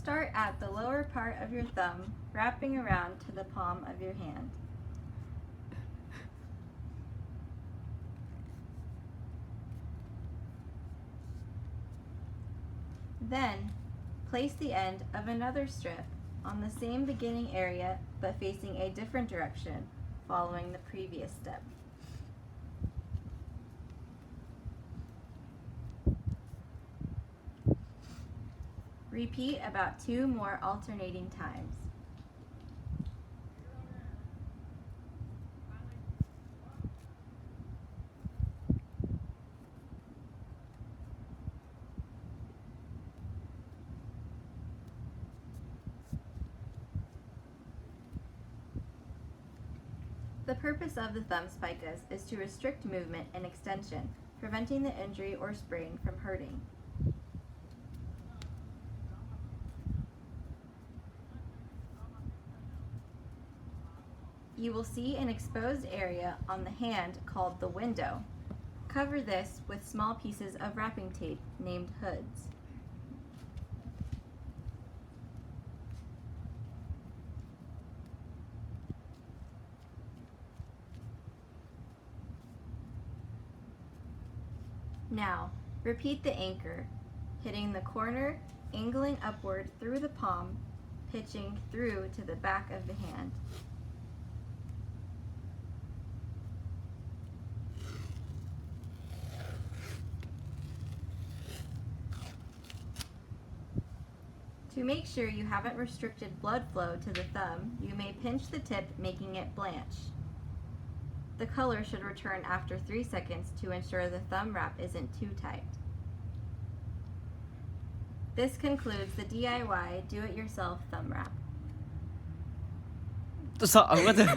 Start at the lower part of your thumb, wrapping around to the palm of your hand. Then, place the end of another strip on the same beginning area but facing a different direction, following the previous step. Repeat about 2 more alternating times. The purpose of the thumb spicas is to restrict movement and extension, preventing the injury or sprain from hurting. You will see an exposed area on the hand called the window. Cover this with small pieces of wrapping tape named hoods. Now, repeat the anchor, hitting the corner, angling upward through the palm, pitching through to the back of the hand. To make sure you haven't restricted blood flow to the thumb, you may pinch the tip, making it blanch. The color should return after 3 seconds to ensure the thumb wrap isn't too tight. This concludes the DIY do-it-yourself thumb wrap. Tôi sợ quá trời.